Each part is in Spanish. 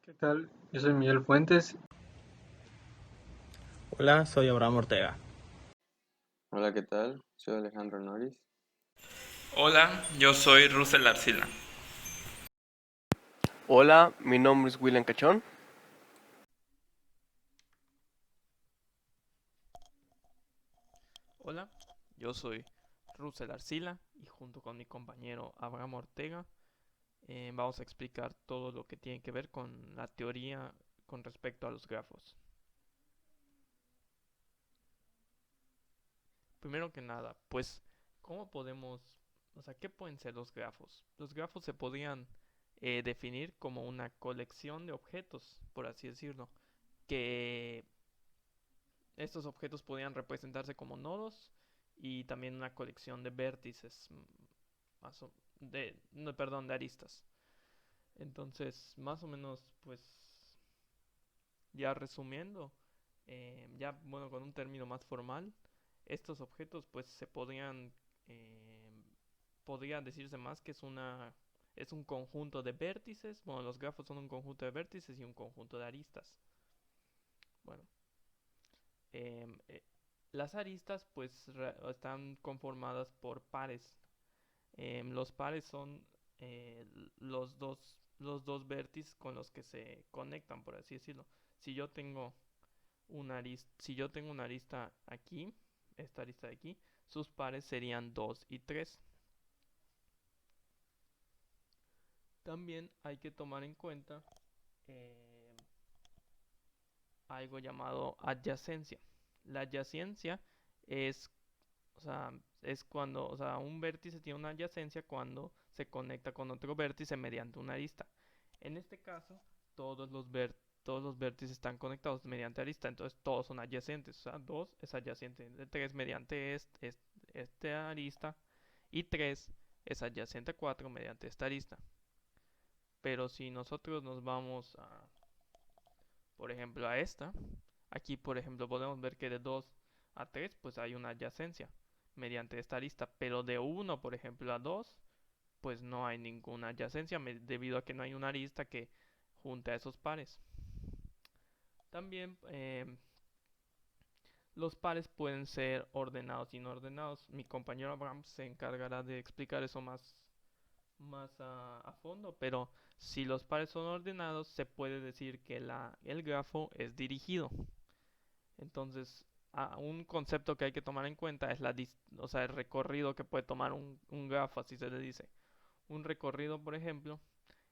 ¿Qué tal? Yo soy Miguel Fuentes. Hola, soy Abraham Ortega. Hola, ¿qué tal? Soy Alejandro Noris. Hola, yo soy Russell Arcila. Hola, mi nombre es William Cachón. Hola, yo soy Russell Arcila y junto con mi compañero Abraham Ortega vamos a explicar todo lo que tiene que ver con la teoría con respecto a los grafos. Primero que nada, pues, ¿cómo podemos, qué pueden ser los grafos? Los grafos se podrían definir como una colección de objetos, por así decirlo, que estos objetos podrían representarse como nodos y también una colección de vértices, más o- de, no, perdón, de aristas. Entonces, más o menos, pues, ya resumiendo, ya bueno, con un término más formal, estos objetos, pues, eh, podría decirse más que es un conjunto de vértices. Bueno, los grafos son un conjunto de vértices y un conjunto de aristas. Bueno, em, eh, las aristas, pues, están conformadas por pares. Los pares son eh, los dos vértices con los que se conectan, por así decirlo. Si yo tengo si yo tengo una arista aquí, esta arista de aquí, sus pares serían 2 y 3. También hay que tomar en cuenta eh, algo llamado adyacencia. La adyacencia es, o sea, es cuando, un vértice tiene una adyacencia cuando se conecta con otro vértice mediante una arista. En este caso, todos los vértices están conectados mediante arista, entonces todos son adyacentes. O sea, 2 es adyacente de 3 mediante esta arista y 3 es adyacente a 4 mediante esta arista. Pero si nosotros nos vamos a, por ejemplo, a esta, aquí por ejemplo podemos ver que de 2 a 3 pues hay una adyacencia mediante esta arista, pero de 1 por ejemplo a 2 pues no hay ninguna adyacencia debido a que no hay una arista que junte a esos pares. También los pares pueden ser ordenados y no ordenados. Mi compañero Abraham se encargará de explicar eso más a fondo, pero si los pares son ordenados, se puede decir que el grafo es dirigido. Entonces, un concepto que hay que tomar en cuenta es el recorrido que puede tomar un grafo, así se le dice. Un recorrido, por ejemplo,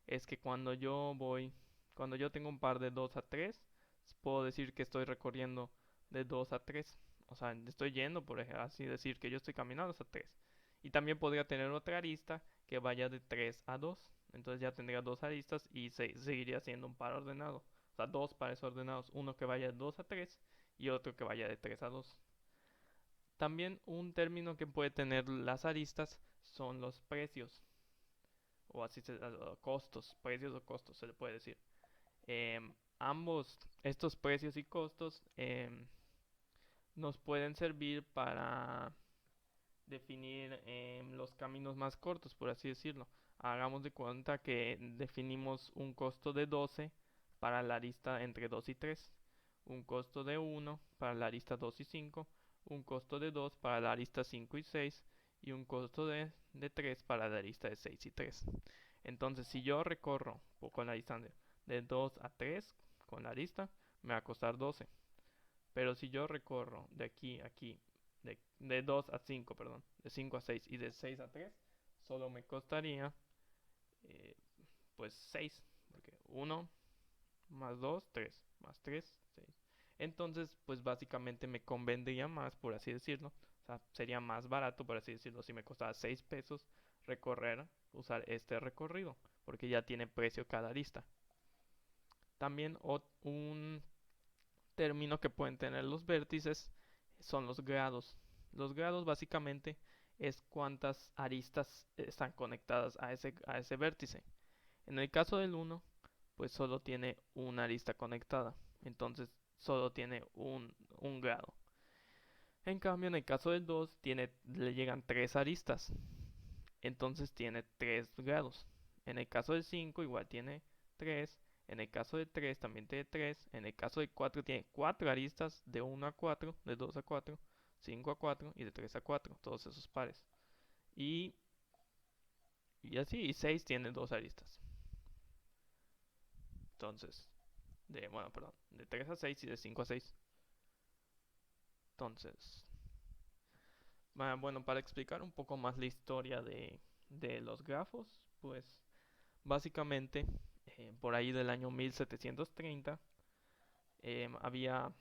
es que cuando yo tengo un par de 2 a 3 puedo decir que estoy recorriendo de 2 a 3. O sea, estoy yendo, por ejemplo, así decir que yo estoy caminando hasta 3. Y también podría tener otra arista que vaya de 3 a 2. Entonces ya tendría dos aristas y seguiría siendo un par ordenado. O sea, dos pares ordenados. Uno que vaya de 2 a 3 y otro que vaya de 3 a 2. También un término que puede tener las aristas son los precios. O costos, precios o costos se le puede decir. Ambos estos precios y costos nos pueden servir para definir los caminos más cortos, por así decirlo. Hagamos de cuenta que definimos un costo de 12 para la arista entre 2 y 3, un costo de 1 para la arista 2 y 5, un costo de 2 para la arista 5 y 6 y un costo de 3 para la arista de 6 y 3. Entonces, si yo recorro con la distancia de 2 a 3 con la arista, me va a costar 12. Pero si yo recorro de aquí a aquí, de 2 a 5, perdón, de 5 a 6 y de 6 a 3, solo me costaría eh, pues 6. Porque 1 más 2, 3, más 3, 6. Entonces, pues básicamente me convendría más, por así decirlo. O sea, sería más barato, por así decirlo, si me costaba 6 pesos usar este recorrido, porque ya tiene precio cada arista. También un término que pueden tener los vértices son los grados. Los grados básicamente es cuántas aristas están conectadas a ese vértice. En el caso del 1, pues solo tiene una arista conectada. Entonces solo tiene un grado. En cambio, en el caso del 2, le llegan 3 aristas. Entonces tiene 3 grados. En el caso del 5, igual tiene 3. En el caso de 3 también tiene 3. En el caso de 4 tiene 4 aristas de 1 a 4, de 2 a 4, 5 a 4 y de 3 a 4. Todos esos pares. Y así. Y 6 tiene 2 aristas. Entonces, de 3 a 6 y de 5 a 6. Entonces, bueno, para explicar un poco más la historia de los grafos, pues básicamente por ahí del año 1730 había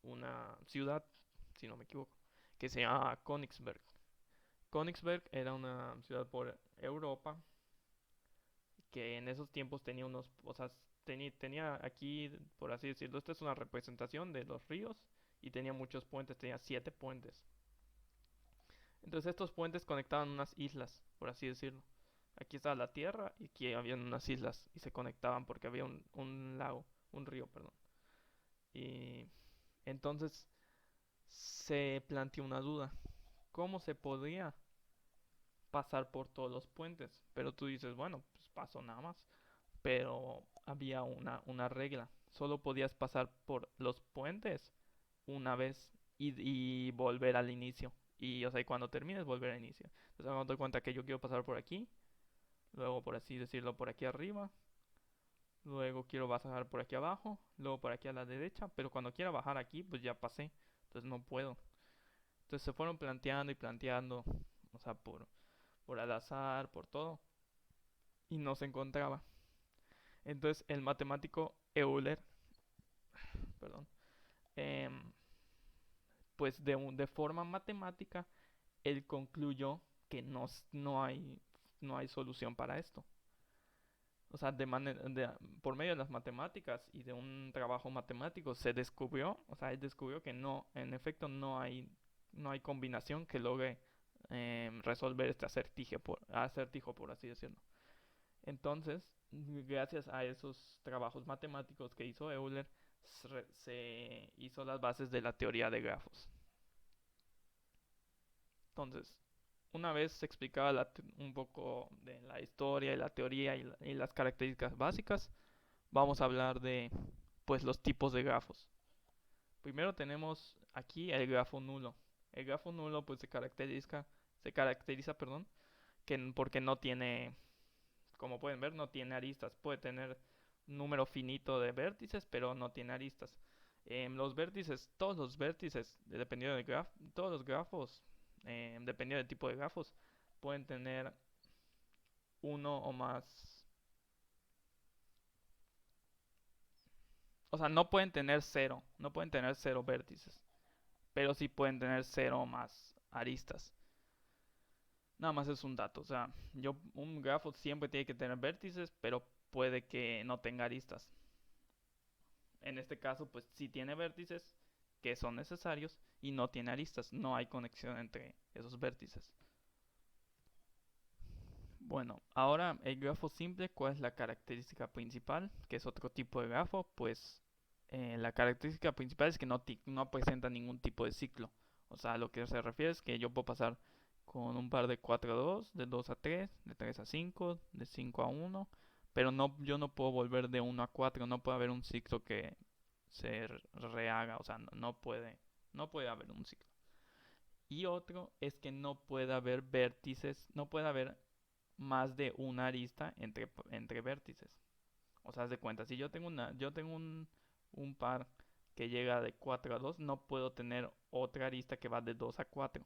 una ciudad, si no me equivoco, que se llamaba Königsberg. Königsberg era una ciudad por Europa que en esos tiempos tenía tenía aquí, por así decirlo, esta es una representación de los ríos y tenía muchos puentes, tenía 7 puentes. Entonces estos puentes conectaban unas islas, por así decirlo. Aquí estaba la tierra y aquí había unas islas y se conectaban porque había un lago, un río, perdón. Y entonces se planteó una duda. ¿Cómo se podría pasar por todos los puentes? Pero tú dices, bueno, pues paso nada más. Pero había una regla. Solo podías pasar por los puentes una vez y volver al inicio. Y, o sea, y cuando termines, volver al inicio. Entonces, me doy cuenta que yo quiero pasar por aquí. Luego, por así decirlo, por aquí arriba. Luego quiero bajar por aquí abajo. Luego por aquí a la derecha. Pero cuando quiera bajar aquí, pues ya pasé. Entonces no puedo. Entonces se fueron planteando y planteando. O sea, por al azar, por todo. Y no se encontraba. Entonces el matemático Euler, perdón, em, pues de forma matemática, él concluyó que no hay solución para esto. O sea, por medio de las matemáticas y de un trabajo matemático se descubrió, o sea, él descubrió que no, en efecto, no hay combinación que logre resolver este acertijo, por así decirlo. Entonces, gracias a esos trabajos matemáticos que hizo Euler, se hizo las bases de la teoría de grafos. Entonces, una vez explicada un poco de la historia y la teoría y las características básicas, vamos a hablar de pues los tipos de grafos. Primero tenemos aquí el grafo nulo. El grafo nulo pues se caracteriza, perdón, porque no tiene, como pueden ver, no tiene aristas. Puede tener un número finito de vértices, pero no tiene aristas. Todos los vértices, dependiendo del grafo, todos los grafos, dependiendo del tipo de grafos, pueden tener uno o más. O sea, no pueden tener cero vértices, pero sí pueden tener cero o más aristas. Nada más es un dato, o sea, un grafo siempre tiene que tener vértices, pero puede que no tenga aristas. En este caso, pues sí tiene vértices que son necesarios y no tiene aristas, no hay conexión entre esos vértices. Bueno, ahora el grafo simple, ¿cuál es la característica principal? Que es otro tipo de grafo, pues la característica principal es que no presenta ningún tipo de ciclo. O sea, a lo que se refiere es que yo puedo pasar con un par de 4 a 2, de 2 a 3, de 3 a 5, de 5 a 1, pero yo no puedo volver de 1 a 4, no puede haber un ciclo que se rehaga, o sea, no puede haber un ciclo. Y otro es que no puede haber vértices, no puede haber más de una arista entre vértices. O sea, haz de cuenta, si yo tengo un par que llega de 4 a 2, no puedo tener otra arista que va de 2 a 4.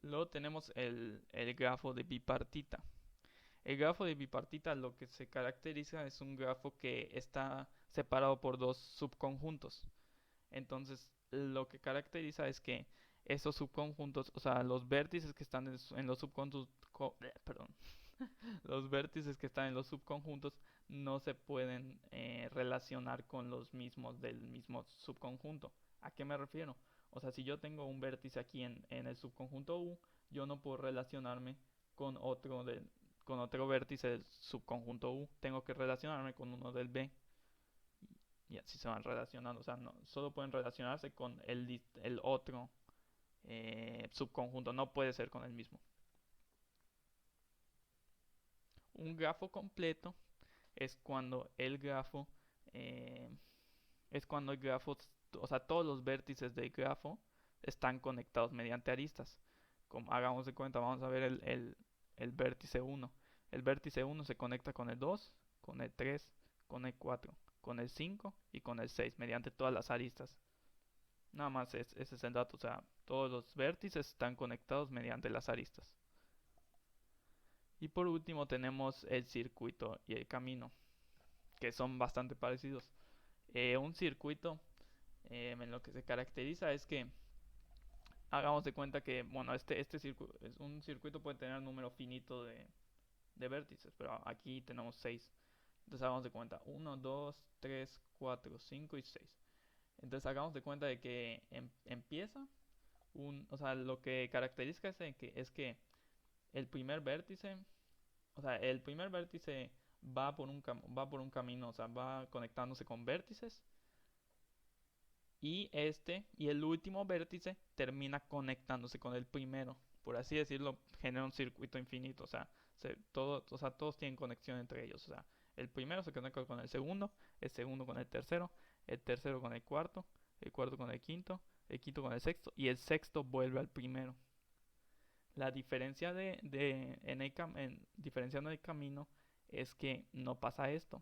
Luego tenemos el grafo de bipartita. El grafo de bipartita lo que se caracteriza es un grafo que está separado por dos subconjuntos. Entonces, lo que caracteriza es que esos subconjuntos, o sea, los vértices que están en los subconjuntos, perdón, los vértices que están en los subconjuntos no se pueden relacionar con los mismos del mismo subconjunto. ¿A qué me refiero? O sea, si yo tengo un vértice aquí en el subconjunto U, yo no puedo relacionarme con con otro vértice del subconjunto U. Tengo que relacionarme con uno del B. Y así se van relacionando. O sea, no, solo pueden relacionarse con el otro subconjunto. No puede ser con el mismo. Un grafo completo es cuando el grafo, o sea, todos los vértices del grafo están conectados mediante aristas. Como hagamos de cuenta, vamos a ver el vértice 1. El vértice 1 se conecta con el 2, con el 3, con el 4, con el 5 y con el 6 mediante todas las aristas. Nada más ese es el dato, o sea, todos los vértices están conectados mediante las aristas. Y por último tenemos el circuito y el camino, que son bastante parecidos. Un circuito, en lo que se caracteriza es que hagamos de cuenta que, bueno, un circuito puede tener un número finito de vértices, pero aquí tenemos 6. Entonces hagamos de cuenta 1, 2, 3, 4, 5 y 6. Entonces hagamos de cuenta de que empieza o sea, lo que caracteriza es que el primer vértice, o sea, el primer vértice va por un camino, o sea, va conectándose con vértices. Y el último vértice termina conectándose con el primero. Por así decirlo, genera un circuito infinito. O sea, todos tienen conexión entre ellos. O sea, el primero se conecta con el segundo con el tercero con el cuarto con el quinto con el sexto, y el sexto vuelve al primero. La diferencia diferenciando el camino es que no pasa esto.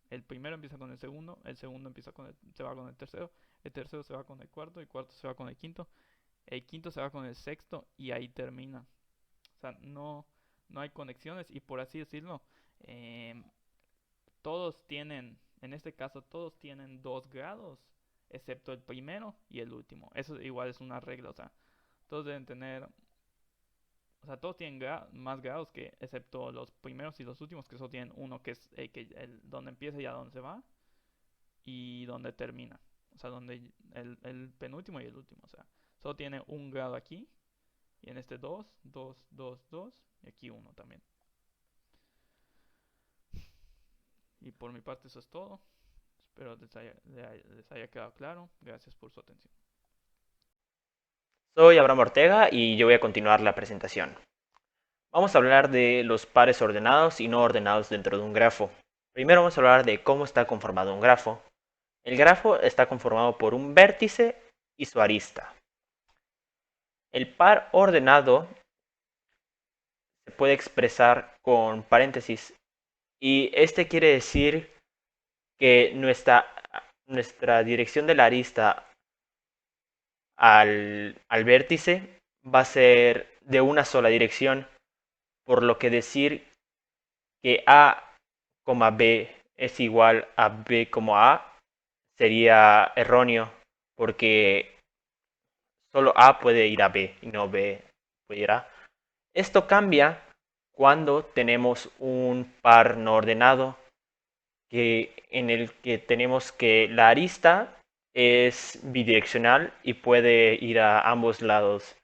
El primero empieza con el segundo empieza se va con el tercero se va con el cuarto se va con el quinto se va con el sexto y ahí termina. O sea, no hay conexiones y por así decirlo, en este caso todos tienen 2 grados, excepto el primero y el último. Eso igual es una regla, o sea, todos deben tener, o sea, todos tienen más grados excepto los primeros y los últimos, que solo tienen uno, que es donde empieza y a donde se va, y donde termina. O sea, donde el penúltimo y el último. O sea, solo tiene un grado aquí, y en este 2, 2, 2, 2, y aquí 1 también. Y por mi parte eso es todo. Espero les haya quedado claro. Gracias por su atención. Soy Abraham Ortega y yo voy a continuar la presentación. Vamos a hablar de los pares ordenados y no ordenados dentro de un grafo. Primero vamos a hablar de cómo está conformado un grafo. El grafo está conformado por un vértice y su arista. El par ordenado se puede expresar con paréntesis y este quiere decir que nuestra dirección de la arista al vértice va a ser de una sola dirección, por lo que decir que A, B es igual a B, A sería erróneo, porque solo A puede ir a B y no B puede ir a A. Esto cambia cuando tenemos un par no ordenado, en el que tenemos que la arista es bidireccional y puede ir a ambos lados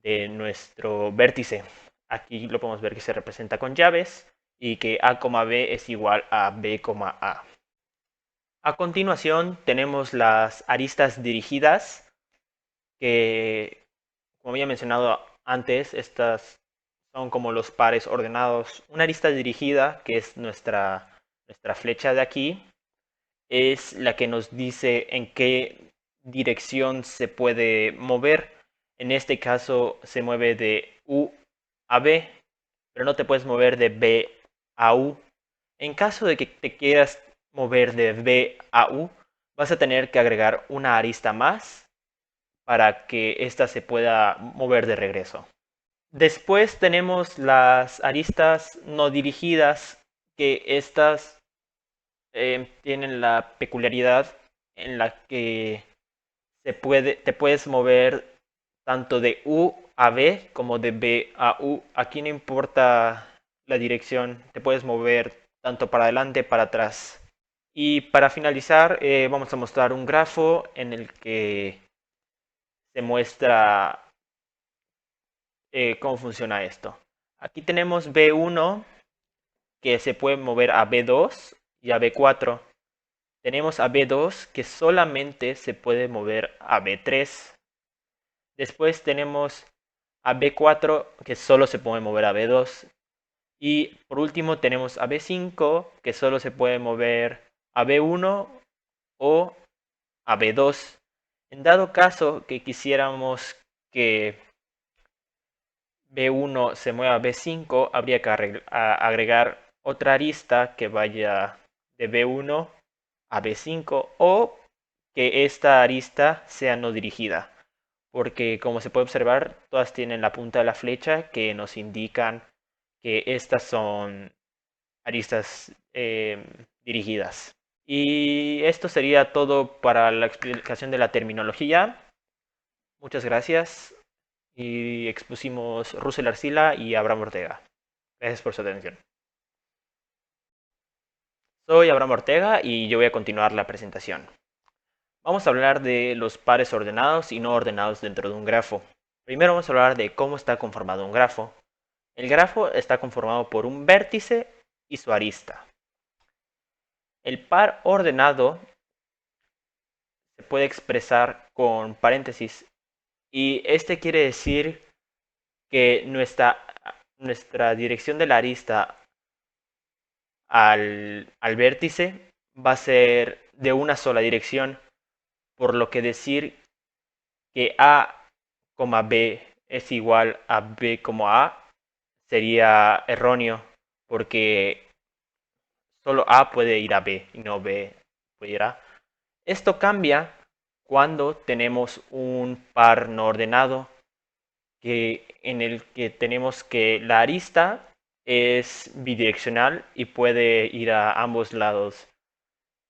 de nuestro vértice. Aquí lo podemos ver que se representa con llaves y que A, B es igual a B, A. A continuación tenemos las aristas dirigidas, que como había mencionado antes, estas son como los pares ordenados. Una arista dirigida, que es nuestra flecha de aquí, es la que nos dice en qué dirección se puede mover. En este caso se mueve de U a B, pero no te puedes mover de B a U. En caso de que te quieras mover de B a U, vas a tener que agregar una arista más para que ésta se pueda mover de regreso. Después tenemos las aristas no dirigidas, que estas tienen la peculiaridad en la que te puedes mover tanto de U a B como de B a U. Aquí no importa la dirección, te puedes mover tanto para adelante, para atrás. Y para finalizar, vamos a mostrar un grafo en el que se muestra cómo funciona esto. Aquí tenemos B1, que se puede mover a B2 y a B4. Tenemos a B2, que solamente se puede mover a B3. Después tenemos a B4, que solo se puede mover a B2. Y por último tenemos a B5, que solo se puede mover a B1 o a B2. En dado caso que quisiéramos que B1 se mueva a B5, habría que agregar otra arista que vaya de B1 a B5 o que esta arista sea no dirigida. Porque como se puede observar, todas tienen la punta de la flecha que nos indican que estas son aristas dirigidas. Y esto sería todo para la explicación de la terminología. Muchas gracias. Y expusimos Russell Arcila y Abraham Ortega. Gracias por su atención. Soy Abraham Ortega y yo voy a continuar la presentación. Vamos a hablar de los pares ordenados y no ordenados dentro de un grafo. Primero vamos a hablar de cómo está conformado un grafo. El grafo está conformado por un vértice y su arista. El par ordenado se puede expresar con paréntesis y este quiere decir que nuestra dirección de la arista al vértice va a ser de una sola dirección, por lo que decir que A, B es igual a B, A sería erróneo, porque solo A puede ir a B y no B puede ir a A. Esto cambia cuando tenemos un par no ordenado, en el que tenemos que la arista es bidireccional y puede ir a ambos lados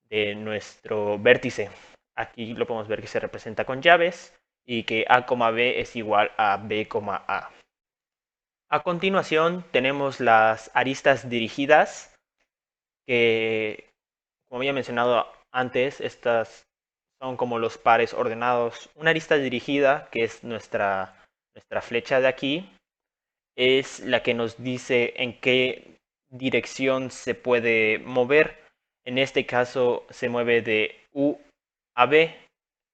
de nuestro vértice. Aquí lo podemos ver que se representa con llaves y que A, B es igual a B, A. A continuación tenemos las aristas dirigidas, que como había mencionado antes, estas son como los pares ordenados. Una arista dirigida, que es nuestra flecha de aquí, es la que nos dice en qué dirección se puede mover. En este caso se mueve de U a B,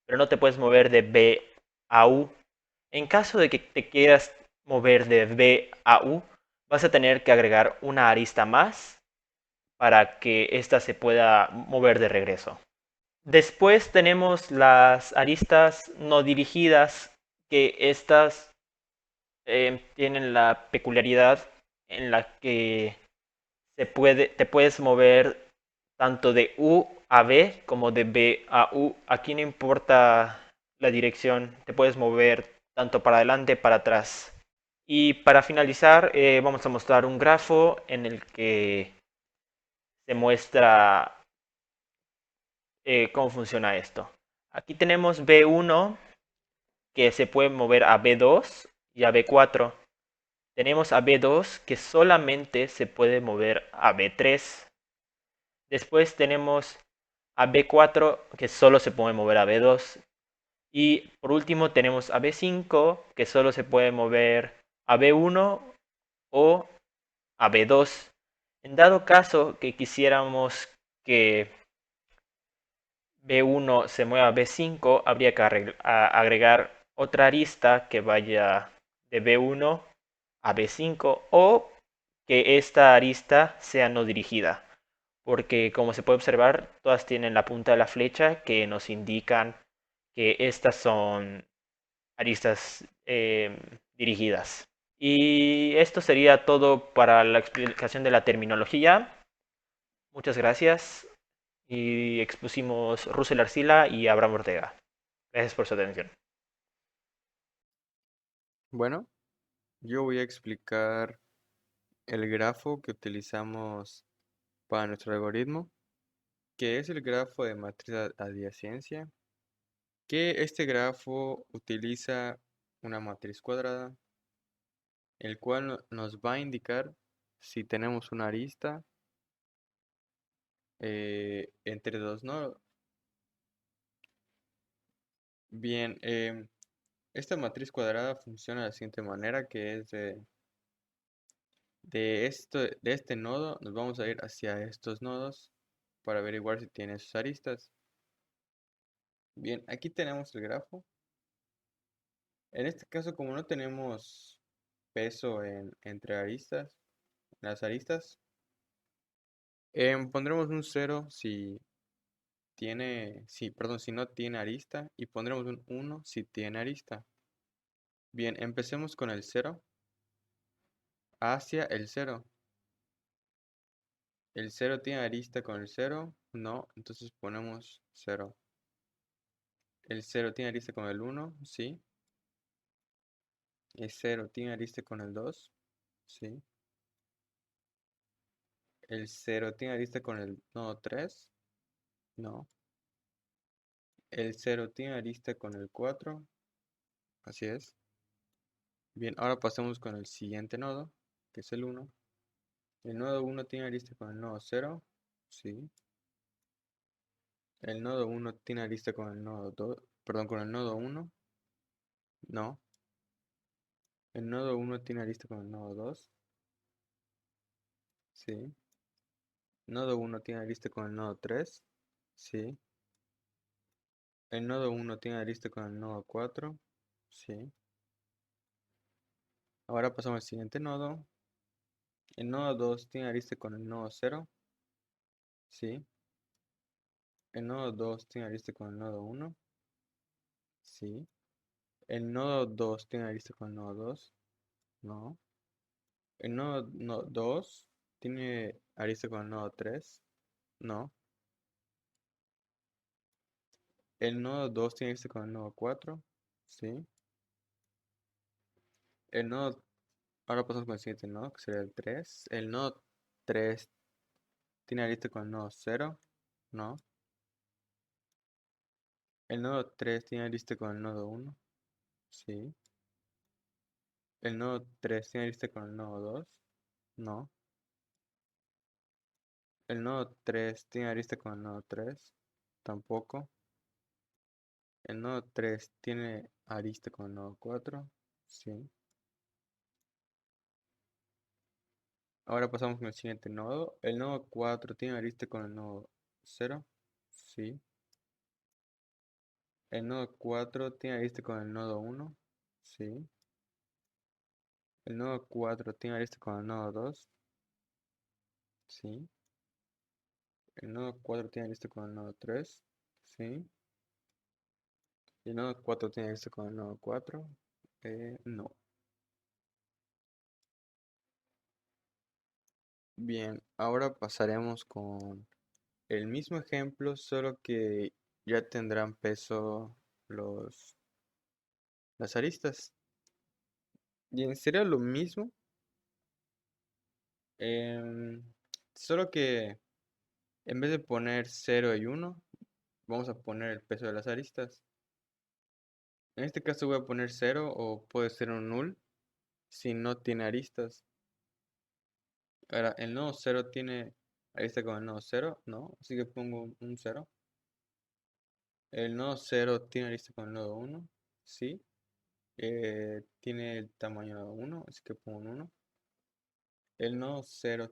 pero no te puedes mover de B a U. En caso de que te quieras mover de B a U, vas a tener que agregar una arista más para que ésta se pueda mover de regreso. Después tenemos las aristas no dirigidas, que estas tienen la peculiaridad en la que te puedes mover tanto de U a B como de B a U. Aquí no importa la dirección, te puedes mover tanto para adelante como para atrás. Y para finalizar, vamos a mostrar un grafo en el que se muestra cómo funciona esto. Aquí tenemos B1 que se puede mover a B2 y a B4. Tenemos a B2 que solamente se puede mover a B3. Después tenemos a B4 que solo se puede mover a B2. Y por último tenemos a B5 que solo se puede mover a B1 o a B2. En dado caso que quisiéramos que B1 se mueva a B5, habría que agregar otra arista que vaya de B1 a B5 o que esta arista sea no dirigida, porque como se puede observar, todas tienen la punta de la flecha que nos indican que estas son aristas dirigidas. Y esto sería todo para la explicación de la terminología. Muchas gracias. Y expusimos Russell Arcila y Abraham Ortega. Gracias por su atención. Bueno, yo voy a explicar el grafo que utilizamos para nuestro algoritmo, que es el grafo de matriz adyacencia, que este grafo utiliza una matriz cuadrada, el cual nos va a indicar si tenemos una arista entre dos nodos. Bien, esta matriz cuadrada funciona de la siguiente manera, que es de este nodo nos vamos a ir hacia estos nodos para averiguar si tiene sus aristas. Bien, aquí tenemos el grafo. En este caso, como no tenemos peso entre aristas, las aristas. Pondremos un 0 si si no tiene arista, y pondremos un 1 si tiene arista. Bien, empecemos con el 0 hacia el 0. ¿El 0 tiene arista con el 0? No, entonces ponemos 0. ¿El 0 tiene arista con el 1? Sí. ¿El 0 tiene arista con el 2? Sí. ¿El 0 tiene arista con el nodo 3? No. ¿El 0 tiene arista con el 4? Así es. Bien, ahora pasemos con el siguiente nodo, que es el 1. ¿El nodo 1 tiene arista con el nodo 0? Sí. ¿El nodo 1 tiene arista con el nodo 2? Perdón, con el nodo 1? No. ¿El nodo 1 tiene arista con el nodo 2? Sí. ¿Nodo 1 tiene arista con el nodo 3? Sí. ¿El nodo 1 tiene arista con el nodo 4? Sí. Ahora pasamos al siguiente nodo. ¿El nodo 2 tiene arista con el nodo 0? Sí. ¿El nodo 2 tiene arista con el nodo 1? Sí. ¿El nodo 2 tiene arista con el nodo 2? No. ¿El nodo 2 tiene arista con el nodo 3? No. ¿El nodo 2 tiene arista con el nodo 4? Sí. El nodo... Ahora pasamos con el siguiente nodo, que sería el 3. ¿El nodo 3 tiene arista con el nodo 0? No. ¿El nodo 3 tiene arista con el nodo 1? Sí. ¿El nodo 3 tiene arista con el nodo 2? No. ¿El nodo 3 tiene arista con el nodo 3? Tampoco. ¿El nodo 3 tiene arista con el nodo 4? Sí. Ahora pasamos con el siguiente nodo. ¿El nodo 4 tiene arista con el nodo 0? Sí. ¿El nodo 4 tiene arista con el nodo 1? Sí. ¿El nodo 4 tiene arista con el nodo 2? Sí. ¿El nodo 4 tiene arista con el nodo 3? Sí. ¿El nodo 4 tiene arista con el nodo 4? No. Bien, ahora pasaremos con el mismo ejemplo, solo que ya tendrán peso las aristas. Bien, sería lo mismo, em, solo que en vez de poner 0 y 1, vamos a poner el peso de las aristas. En este caso voy a poner 0, o puede ser un null si no tiene aristas. Ahora, ¿el nodo 0 tiene arista con el nodo 0? No, así que pongo un 0. ¿El nodo 0 tiene arista con el nodo 1? Sí. Tiene el tamaño 1, así que pongo un 1. ¿El nodo 0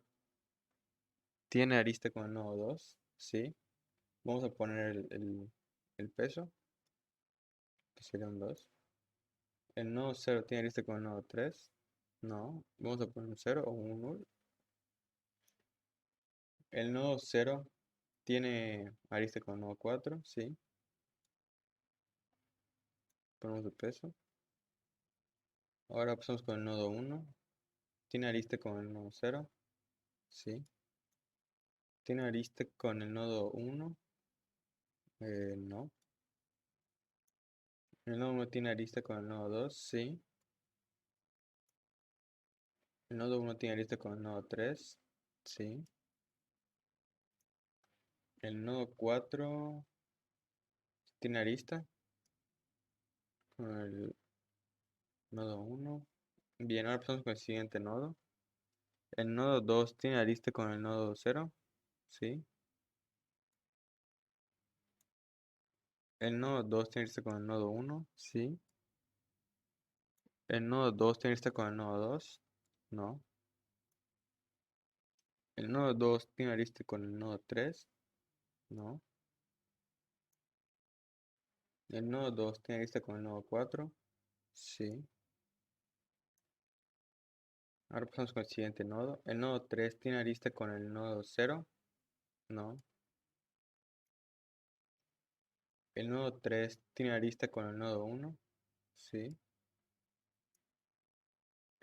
tiene arista con el nodo 2? Sí. Vamos a poner el peso, que sería un 2. ¿El nodo 0 tiene arista con el nodo 3? No. Vamos a poner un 0 o un 1. ¿El nodo 0 tiene arista con el nodo 4? Sí. Ponemos el peso. Ahora pasamos con el nodo 1. ¿Tiene arista con el nodo 0? Sí. ¿Tiene arista con el nodo 1? No. ¿El nodo 1 tiene arista con el nodo 2? Sí. ¿El nodo 1 tiene arista con el nodo 3? Sí. ¿El nodo 4 tiene arista con el nodo 1? Bien, ahora pasamos con el siguiente nodo. ¿El nodo 2 tiene arista con el nodo 0? Sí. ¿El nodo 2 tiene arista con el nodo 1? Sí. ¿El nodo 2 tiene arista con el nodo 2? No. ¿El nodo 2 tiene arista con el nodo 3? No. ¿El nodo 2 tiene arista con el nodo 4? Sí. Ahora pasamos con el siguiente nodo. El nodo 3 tiene arista con el nodo 0. No. El nodo 3 tiene arista con el nodo 1. Sí.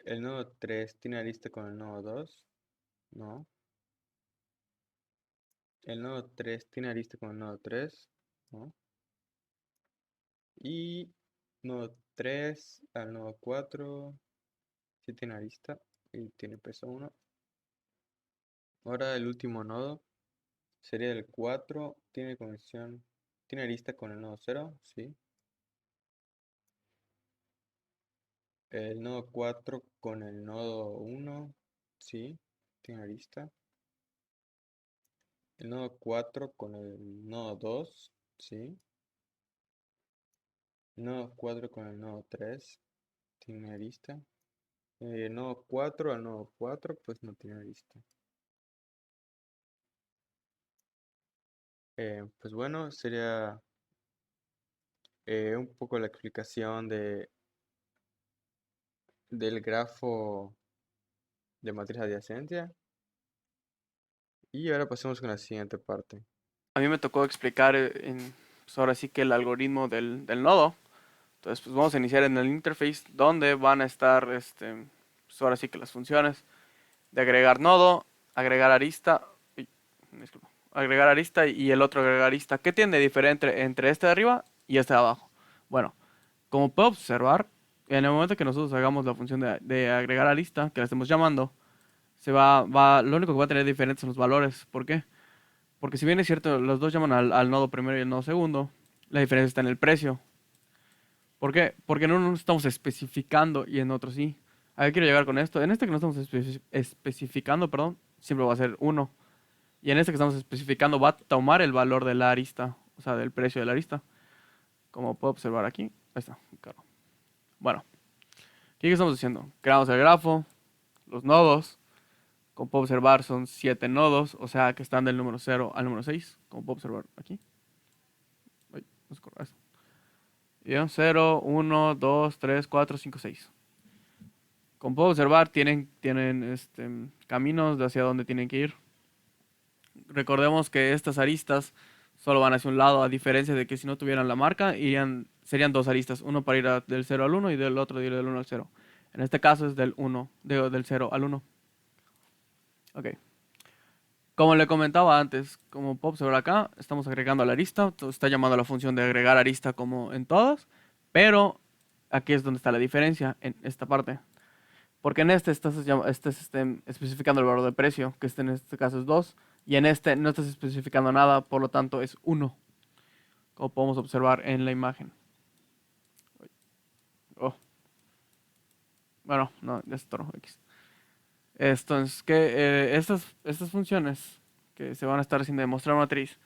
El nodo 3 tiene arista con el nodo 2. No. El nodo 3 tiene arista con el nodo 3. No. Y nodo 3 al nodo 4 sí tiene arista y tiene peso 1. Ahora el último nodo sería el 4. Tiene conexión. Tiene arista con el nodo 0. Sí. El nodo 4 con el nodo 1. Sí. Tiene arista. El nodo 4 con el nodo 2. Sí. El nodo 4 con el nodo 3. Tiene arista. El nodo 4 al nodo 4 pues no tiene arista. Pues bueno, sería un poco la explicación del grafo de matriz adyacencia. Y ahora pasemos con la siguiente parte. A mí me tocó explicar pues ahora sí que el algoritmo del nodo. Entonces, pues vamos a iniciar en el interface donde van a estar, pues ahora sí que las funciones de agregar nodo, agregar arista, disculpa, agregar arista y el otro agregar arista. ¿Qué tiene de diferente entre este de arriba y este de abajo? Bueno, como puedo observar, en el momento que nosotros hagamos la función de agregar arista, que la estemos llamando, lo único que va a tener diferentes son los valores. ¿Por qué? Porque si bien es cierto, los dos llaman al nodo primero y el nodo segundo, la diferencia está en el precio. ¿Por qué? Porque en uno no estamos especificando y en otro sí. ¿A qué quiero llegar con esto? En este que no estamos especificando, perdón, siempre va a ser 1. Y en este que estamos especificando va a tomar el valor de la arista, o sea, del precio de la arista. Como puedo observar aquí. Ahí está, claro. Bueno, ¿qué estamos haciendo? Creamos el grafo, los nodos. Como puedo observar son 7 nodos, o sea que están del número 0 al número 6. Como puedo observar aquí. Ay, no se corre esto. 0, 1, 2, 3, 4, 5, 6. Como puedo observar, tienen caminos de hacia dónde tienen que ir. Recordemos que estas aristas solo van hacia un lado, a diferencia de que si no tuvieran la marca, serían dos aristas. Uno para ir del 0 al 1 y del otro del 1 al 0. En este caso es del 0 al 1. Ok. Como le comentaba antes, como puedo observar acá, estamos agregando a la arista. Está llamando a la función de agregar arista como en todas. Pero aquí es donde está la diferencia, en esta parte. Porque en este estás especificando el valor de precio, que en este caso es 2. Y en este no estás especificando nada, por lo tanto es 1. Como podemos observar en la imagen. Oh. Bueno, no, ya está X. Entonces, que estas funciones que se van a estar haciendo de mostrar matriz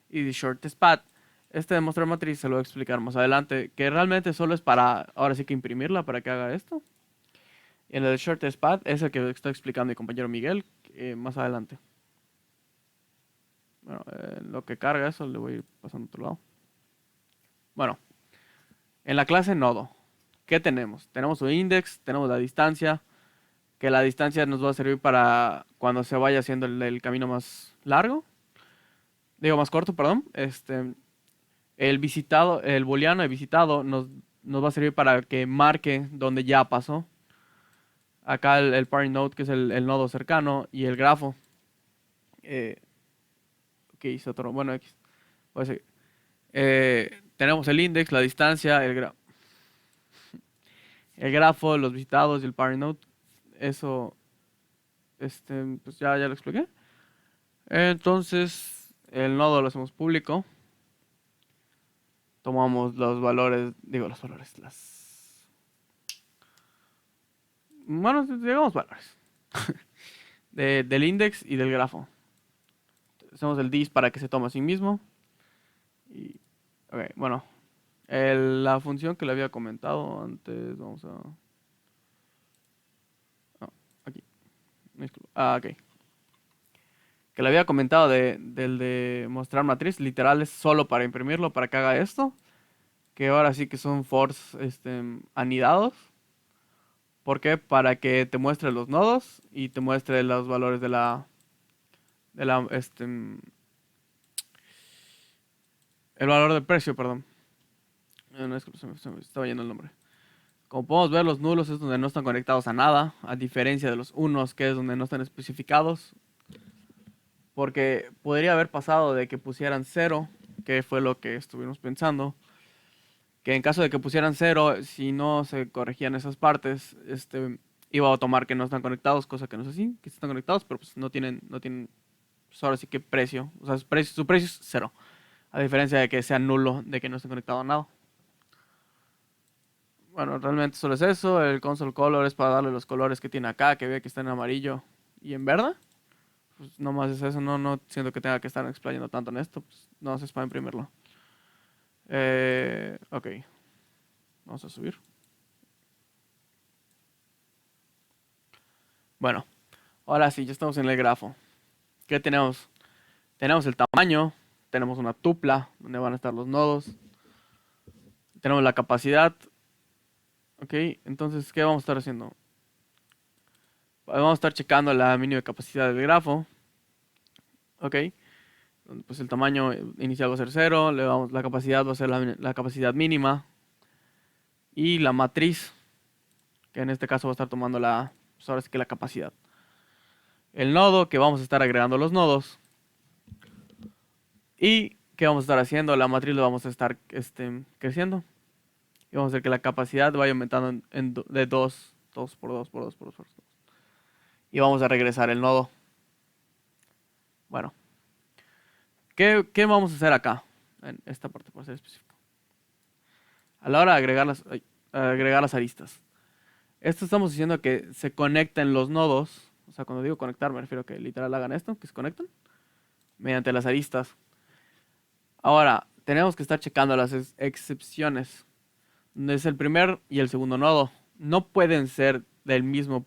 y de shortest path, este de mostrar matriz se lo voy a explicar más adelante, que realmente solo es para, ahora sí que imprimirla para que haga esto. Y en el shortest path es el que está explicando mi compañero Miguel más adelante. Bueno, lo que carga eso le voy a ir pasando a otro lado. Bueno, en la clase nodo, ¿qué tenemos? Tenemos un index, tenemos la distancia, que la distancia nos va a servir para cuando se vaya haciendo el camino más largo. Digo, más corto, perdón. El visitado, el booleano de visitado nos va a servir para que marque donde ya pasó. Acá el parent node, que es el nodo cercano, y el grafo. ¿Qué hizo otro? Bueno, X. Voy a seguir. Tenemos el index, la distancia, el grafo, los visitados y el parent node. Eso, pues ya lo expliqué. Entonces, el nodo lo hacemos público. Tomamos los valores, bueno, digamos valores. Del index y del grafo. Hacemos el dis para que se tome a sí mismo. Y, ok, bueno. La función que le había comentado antes, vamos a... aquí. Ok. Que le había comentado del de mostrar matriz, literal es solo para imprimirlo, para que haga esto. Que ahora sí que son fors anidados. ¿Por qué? Para que te muestre los nodos y te muestre los valores el valor del precio, perdón. No, es que se me estaba yendo el nombre. Como podemos ver, los nulos es donde no están conectados a nada, a diferencia de los unos, que es donde no están especificados. Porque podría haber pasado de que pusieran 0, que fue lo que estuvimos pensando. Que en caso de que pusieran 0, si no se corregían esas partes, iba a tomar que no están conectados, cosa que no es así, que están conectados, pero pues no tienen, pues ahora sí que precio. O sea, su precio es 0. A diferencia de que sea nulo, de que no esté conectado a nada. Bueno, realmente solo es eso. El console color es para darle los colores que tiene acá, que ve que está en amarillo y en verde. Pues nomás es eso, no siento que tenga que estar explayando tanto en esto. Pues no es para imprimirlo. Ok, vamos a subir. Bueno, ahora sí, ya estamos en el grafo. ¿Qué tenemos? Tenemos el tamaño, tenemos una tupla donde van a estar los nodos. Tenemos la capacidad. Ok, entonces, ¿qué vamos a estar haciendo? Vamos a estar checando la mínima capacidad del grafo. Ok, pues el tamaño inicial va a ser 0, la capacidad va a ser la capacidad mínima. Y la matriz, que en este caso va a estar tomando pues ahora sí que la capacidad. El nodo, que vamos a estar agregando los nodos. Y ¿qué vamos a estar haciendo? La matriz lo vamos a estar creciendo. Y vamos a hacer que la capacidad vaya aumentando de 2 por 2 por 2 por 2 por 2. Y vamos a regresar el nodo. Bueno, ¿qué vamos a hacer acá? En esta parte, para ser específico. A la hora de agregar las aristas. Esto estamos diciendo que se conecten los nodos. O sea, cuando digo conectar me refiero a que literal hagan esto, que se conecten mediante las aristas. Ahora, tenemos que estar checando las excepciones. Es el primer y el segundo nodo. No pueden ser del mismo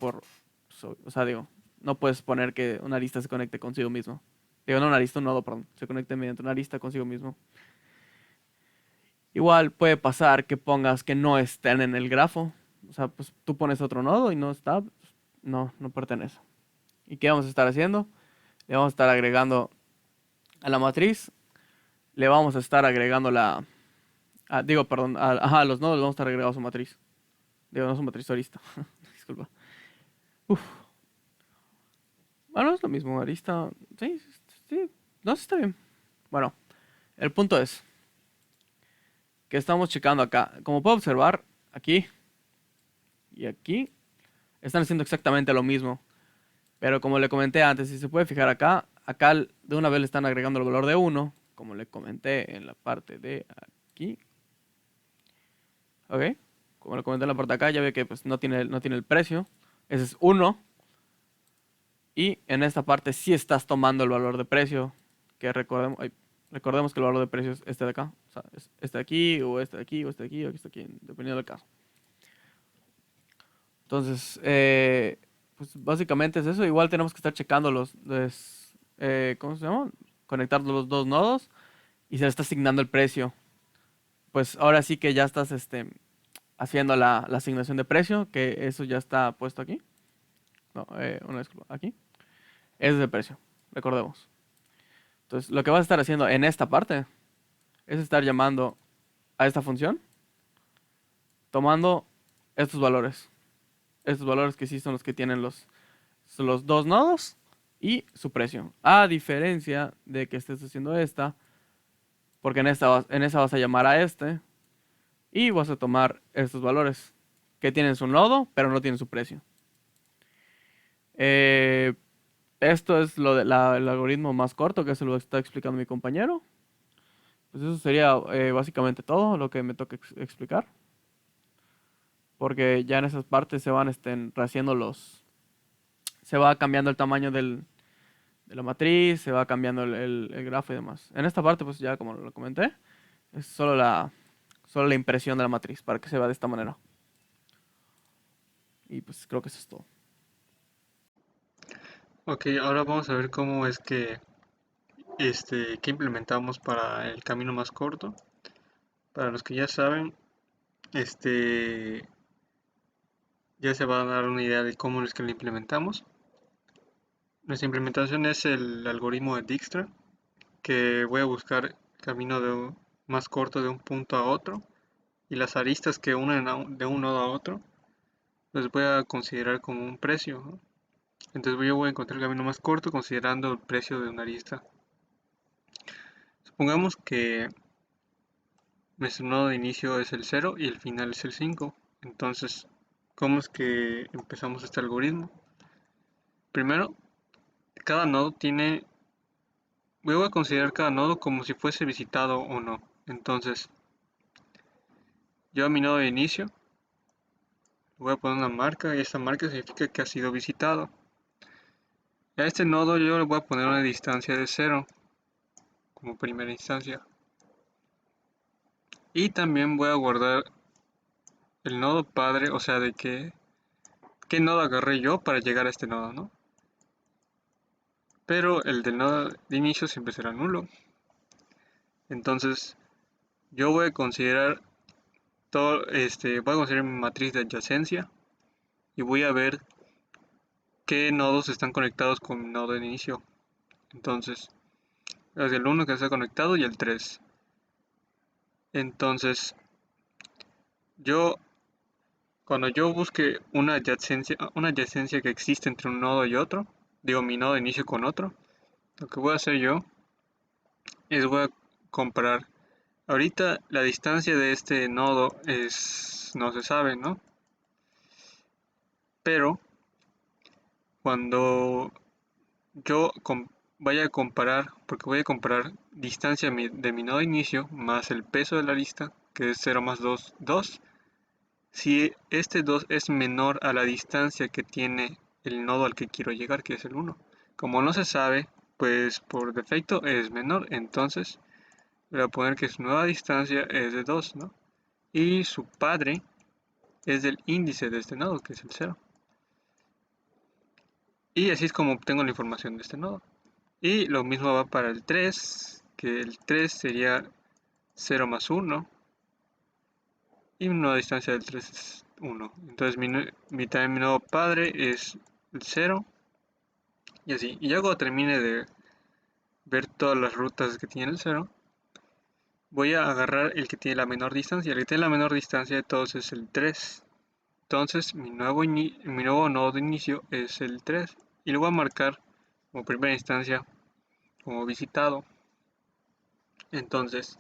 o sea, digo, no puedes poner que una arista se conecte consigo mismo. Digo, no una arista, un nodo, perdón. Se conecte mediante una arista consigo mismo. Igual puede pasar que pongas que no estén en el grafo. O sea, pues tú pones otro nodo y no está. No pertenece. ¿Y qué vamos a estar haciendo? Le vamos a estar agregando a la matriz. Le vamos a estar agregando perdón, a los nodos le vamos a estar agregando su matriz. Digo, no su matriz, su arista. Disculpa. Uf. Bueno, es lo mismo, arista. Sí, sí. No, sí está bien. Bueno, el punto es que estamos checando acá. Como puedo observar, aquí y aquí están haciendo exactamente lo mismo. Pero como le comenté antes, si se puede fijar acá de una vez le están agregando el valor de 1, como le comenté en la parte de aquí. Ok, como le comenté en la parte de acá, ya ve que pues, no tiene el precio. Ese es 1. Y en esta parte sí estás tomando el valor de precio. Que recordemos que el valor de precio es este de acá. O sea, es este de aquí, o este de aquí, o este de aquí, o este de aquí, dependiendo del caso. Entonces, pues básicamente es eso. Igual tenemos que estar checando ¿cómo se llama? Conectar los dos nodos y se le está asignando el precio. Pues ahora sí que ya estás haciendo la asignación de precio, que eso ya está puesto aquí. No, una vez aquí. Ese es el precio, recordemos. Entonces, lo que vas a estar haciendo en esta parte es estar llamando a esta función, tomando estos valores. Estos valores que sí son los que tienen los dos nodos y su precio. A diferencia de que estés haciendo esta, porque en esa vas a llamar a y vas a tomar estos valores que tienen su nodo, pero no tienen su precio. Esto es el algoritmo más corto que se lo está explicando mi compañero. Pues eso sería básicamente todo lo que me toca explicar. Porque ya en esas partes se van rehaciendo se va cambiando el tamaño de la matriz, se va cambiando el grafo y demás. En esta parte, pues ya como lo comenté, es solo la impresión de la matriz para que se vea de esta manera. Y pues creo que eso es todo. Ok, ahora vamos a ver cómo es que que implementamos para el camino más corto. Para los que ya saben, ya se va a dar una idea de cómo es que lo implementamos. Nuestra implementación es el algoritmo de Dijkstra, que voy a buscar el camino más corto de un punto a otro y las aristas que unen de un nodo a otro, los voy a considerar como un precio, ¿no? Entonces yo voy a encontrar el camino más corto considerando el precio de una arista. Supongamos que nuestro nodo de inicio es el 0 y el final es el 5. Entonces, ¿cómo es que empezamos este algoritmo? Primero, cada nodo tiene... Voy a considerar cada nodo como si fuese visitado o no. Entonces, yo a mi nodo de inicio voy a poner una marca y esta marca significa que ha sido visitado. A este nodo yo le voy a poner una distancia de 0 como primera instancia. Y también voy a guardar el nodo padre, o sea, de qué nodo agarré yo para llegar a este nodo, ¿no? Pero el del nodo de inicio siempre será nulo. Entonces, yo voy a considerar voy a considerar mi matriz de adyacencia y voy a ver qué nodos están conectados con mi nodo de inicio. Entonces, es el 1 que está conectado y el 3. Entonces, cuando yo busque una adyacencia que existe entre un nodo y otro, digo mi nodo de inicio con otro, lo que voy a hacer yo es voy a comparar. Ahorita la distancia de este nodo no se sabe, ¿no? Pero cuando yo vaya a comparar, porque voy a comparar distancia de mi nodo de inicio más el peso de la lista, que es 0 más 2, 2. Si este 2 es menor a la distancia que tiene el nodo al que quiero llegar, que es el 1. Como no se sabe, pues por defecto es menor, entonces voy a poner que su nueva distancia es de 2, ¿no? Y su padre es del índice de este nodo, que es el 0. Y así es como obtengo la información de este nodo. Y lo mismo va para el 3, que el 3 sería 0 más 1. Y mi nueva distancia del 3 es 1. Entonces también mi nodo padre es el 0. Y así. Y ya cuando termine de ver todas las rutas que tiene el 0, voy a agarrar el que tiene la menor distancia. El que tiene la menor distancia de todos es el 3. Entonces mi nuevo nodo de inicio es el 3. Y lo voy a marcar como primera instancia como visitado. Entonces,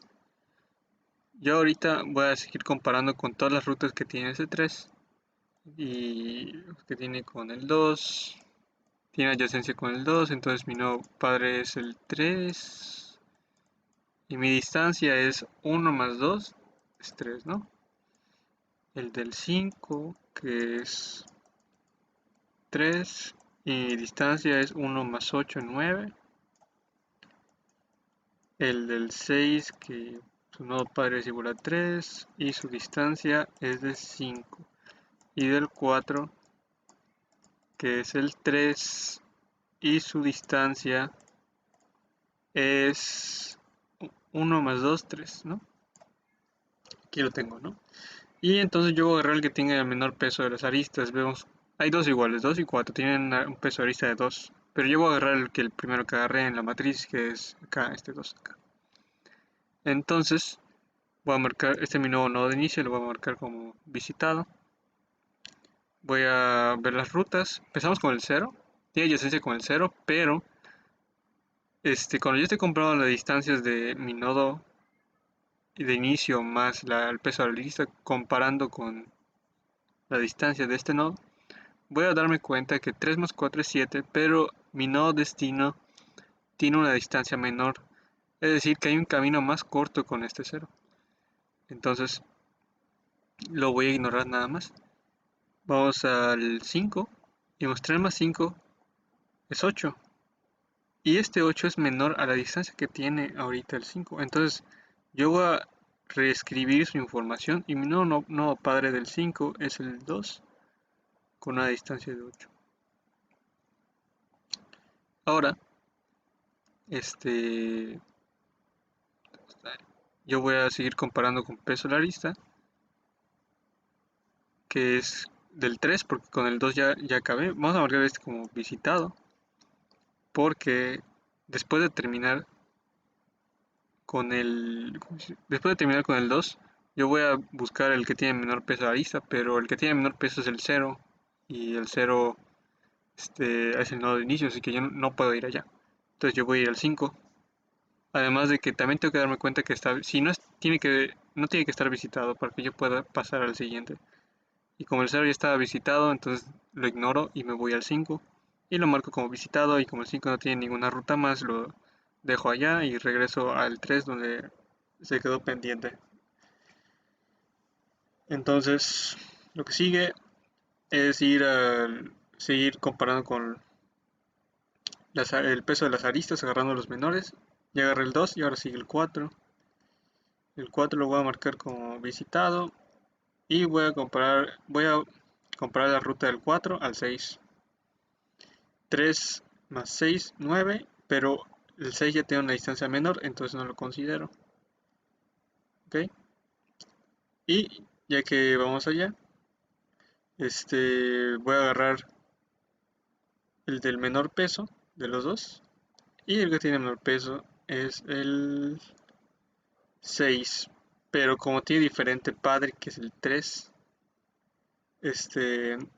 yo ahorita voy a seguir comparando con todas las rutas que tiene ese 3 y que tiene con el 2. Tiene adyacencia con el 2, entonces mi nuevo padre es el 3. Y mi distancia es 1 más 2, es 3, ¿no? El del 5, que es 3. Y mi distancia es 1 más 8, 9. El del 6, que su nodo padre es igual a 3. Y su distancia es de 5. Y del 4, que es el 3. Y su distancia es 1 más 2, 3, ¿no? Aquí lo tengo, ¿no? Y entonces yo voy a agarrar el que tenga el menor peso de las aristas. Vemos, hay dos iguales, 2 y 4, tienen un peso de arista de 2. Pero yo voy a agarrar el primero que agarré en la matriz, que es acá, este 2 acá. Entonces, voy a marcar, este es mi nuevo nodo de inicio, lo voy a marcar como visitado. Voy a ver las rutas. Empezamos con el 0. Tiene adyacencia con el 0, pero cuando yo esté comprando las distancias de mi nodo de inicio más el peso de la lista, comparando con la distancia de este nodo, voy a darme cuenta que 3 más 4 es 7, pero mi nodo destino tiene una distancia menor. Es decir, que hay un camino más corto con este 0. Entonces, lo voy a ignorar nada más. Vamos al 5. Y 3 más 5 es 8. Y este 8 es menor a la distancia que tiene ahorita el 5. Entonces, yo voy a reescribir su información. Y mi nodo padre del 5 es el 2. Con una distancia de 8. Ahora, yo voy a seguir comparando con peso de la lista, que es del 3, porque con el 2 ya acabé. Vamos a marcar este como visitado, porque después de terminar después de terminar con el 2, yo voy a buscar el que tiene menor peso arista, pero el que tiene menor peso es el 0, y el 0 es el nodo de inicio, así que yo no puedo ir allá. Entonces yo voy a ir al 5. Además de que también tengo que darme cuenta que si no no tiene que estar visitado para que yo pueda pasar al siguiente. Y como el 0 ya estaba visitado, entonces lo ignoro y me voy al 5 y lo marco como visitado, y como el 5 no tiene ninguna ruta más, lo dejo allá y regreso al 3 donde se quedó pendiente. Entonces lo que sigue es seguir comparando con el peso de las aristas, agarrando los menores. Ya agarré el 2 y ahora sigue el 4. El 4 lo voy a marcar como visitado y voy a comparar la ruta del 4 al 6. 3 más 6, 9, pero el 6 ya tiene una distancia menor, entonces no lo considero. ¿Ok? Y ya que vamos allá, voy a agarrar el del menor peso de los dos, y el que tiene menor peso es el 6, pero como tiene diferente padre, que es el 3,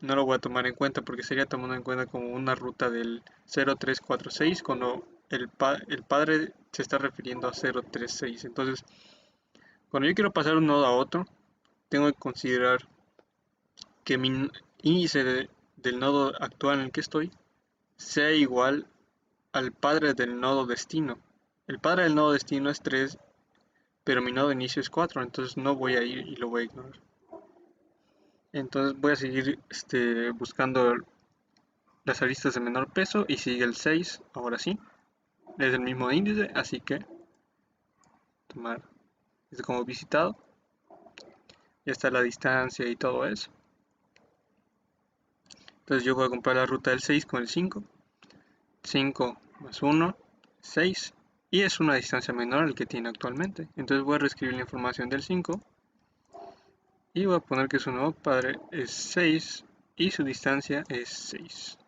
no lo voy a tomar en cuenta, porque sería tomando en cuenta como una ruta del 0346 cuando el padre se está refiriendo a 036. Entonces, cuando yo quiero pasar un nodo a otro, tengo que considerar que mi índice del nodo actual en el que estoy sea igual al padre del nodo destino. El padre del nodo destino es 3, pero mi nodo de inicio es 4, entonces no voy a ir y lo voy a ignorar. Entonces voy a seguir buscando las aristas de menor peso, y sigue el 6, ahora sí. Es el mismo índice, así que tomar este como visitado. Ya está la distancia y todo eso. Entonces yo voy a comprar la ruta del 6 con el 5. 5 más 1, 6. Y es una distancia menor al que tiene actualmente. Entonces voy a reescribir la información del 5. Y voy a poner que su nuevo padre es 6 y su distancia es 6.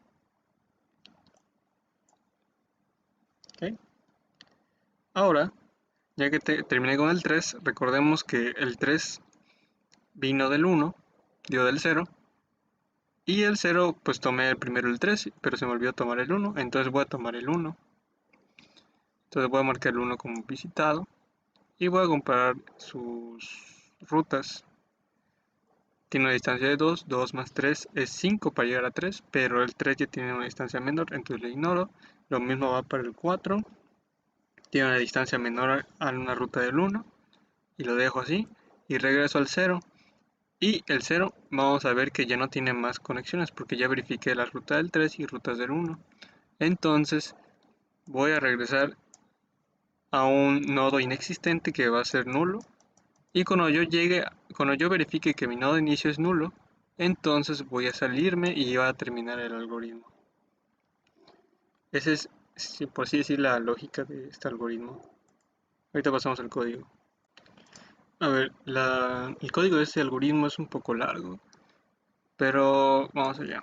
¿Ok? Ahora, ya que terminé con el 3, recordemos que el 3 vino del 1, dio del 0. Y el 0, pues tomé primero el 3, pero se me olvidó tomar el 1, entonces voy a tomar el 1. Entonces voy a marcar el 1 como visitado y voy a comparar sus rutas. Tiene una distancia de 2, 2 más 3 es 5 para llegar a 3, pero el 3 ya tiene una distancia menor, entonces lo ignoro. Lo mismo va para el 4, tiene una distancia menor a una ruta del 1 y lo dejo así y regreso al 0. Y el 0 vamos a ver que ya no tiene más conexiones porque ya verifiqué la ruta del 3 y rutas del 1. Entonces voy a regresar a un nodo inexistente que va a ser nulo. Y cuando yo verifique que mi nodo de inicio es nulo, entonces voy a salirme y va a terminar el algoritmo. Esa es, por así decir, la lógica de este algoritmo. Ahorita pasamos al código. A ver, el código de este algoritmo es un poco largo, pero vamos allá.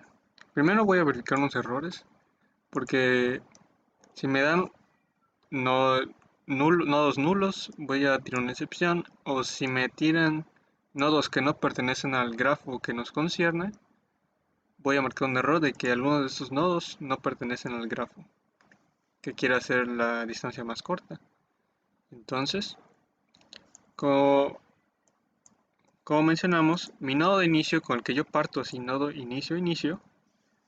Primero voy a verificar unos errores, porque si me dan nodos nulos, voy a tirar una excepción, o si me tiran nodos que no pertenecen al grafo que nos concierne, voy a marcar un error de que algunos de estos nodos no pertenecen al grafo, que quiere hacer la distancia más corta. Entonces, como mencionamos, mi nodo de inicio con el que yo parto así, nodo inicio,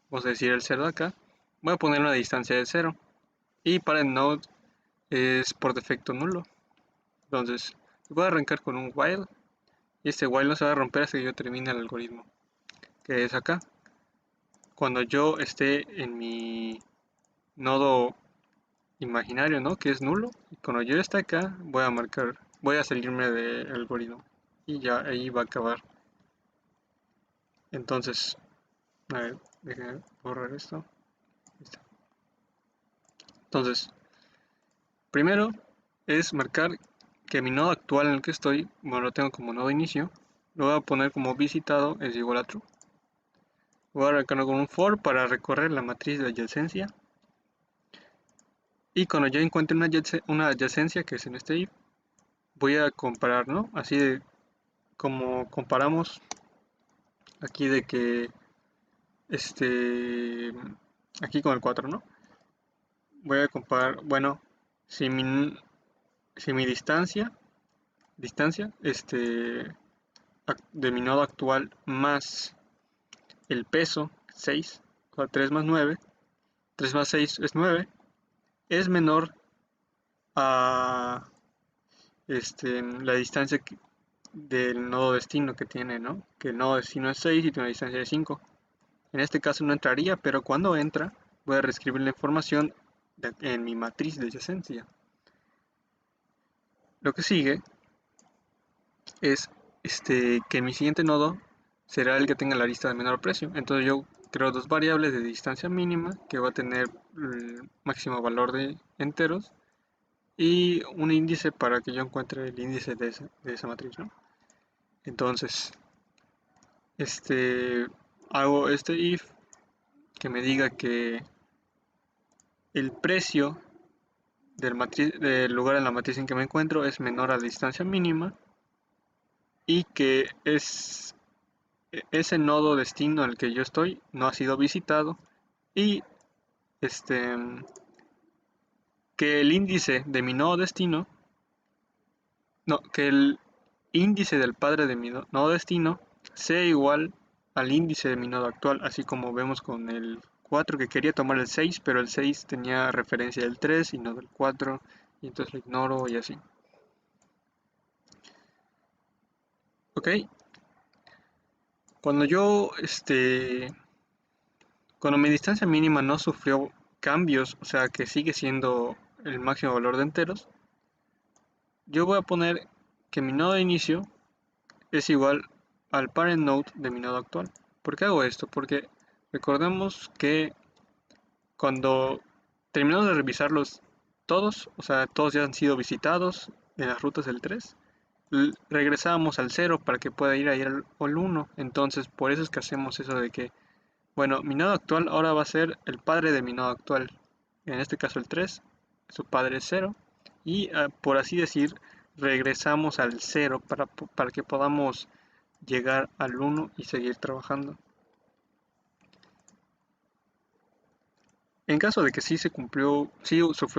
vamos a decir el 0 de acá, voy a poner una distancia de 0, y para el node es por defecto nulo. Entonces voy a arrancar con un while, y este while no se va a romper hasta que yo termine el algoritmo, que es acá. Cuando yo esté en mi nodo imaginario, ¿no?, que es nulo, y cuando yo esté acá voy a salirme del algoritmo y ya ahí va a acabar. Entonces, a ver, déjenme borrar esto. Listo. Entonces, primero es marcar que mi nodo actual en el que estoy, bueno, lo tengo como nodo inicio, lo voy a poner como visitado es igual a true. Voy a arrancar con un for para recorrer la matriz de adyacencia. Y cuando yo encuentre una adyacencia, que es en este if, voy a comparar, ¿no? Así de como comparamos aquí de que aquí con el 4, ¿no? Voy a comparar, bueno, si mi distancia de mi nodo actual más el peso 6, o sea, 3 más 9, 3 más 6 es 9, es menor a la distancia del nodo destino que tiene, ¿no? Que el nodo destino es 6 y tiene una distancia de 5. En este caso no entraría, pero cuando entra voy a reescribir la información en mi matriz de adyacencia. Lo que sigue es que mi siguiente nodo será el que tenga la lista de menor precio. Entonces yo creo dos variables de distancia mínima que va a tener el máximo valor de enteros y un índice para que yo encuentre el índice de esa matriz, ¿no? Entonces, hago este if que me diga que el precio del lugar en la matriz en que me encuentro es menor a la distancia mínima y que ese nodo destino al que yo estoy no ha sido visitado y que el índice de mi nodo destino, no, que el índice del padre de mi nodo destino sea igual al índice de mi nodo actual, así como vemos con el 4 que quería tomar el 6, pero el 6 tenía referencia del 3 y no del 4, y entonces lo ignoro y así. Ok, cuando cuando mi distancia mínima no sufrió cambios, o sea que sigue siendo el máximo valor de enteros, yo voy a poner que mi nodo de inicio es igual al parent node de mi nodo actual. ¿Por qué hago esto? Porque recordemos que cuando terminamos de revisarlos todos, o sea, todos ya han sido visitados en las rutas del 3, regresamos al 0 para que pueda ir ahí al 1. Entonces, por eso es que hacemos eso de que, bueno, mi nodo actual ahora va a ser el padre de mi nodo actual. En este caso el 3, su padre es 0. Y por así decir, regresamos al 0 para que podamos llegar al 1 y seguir trabajando. En caso de que sí sufrió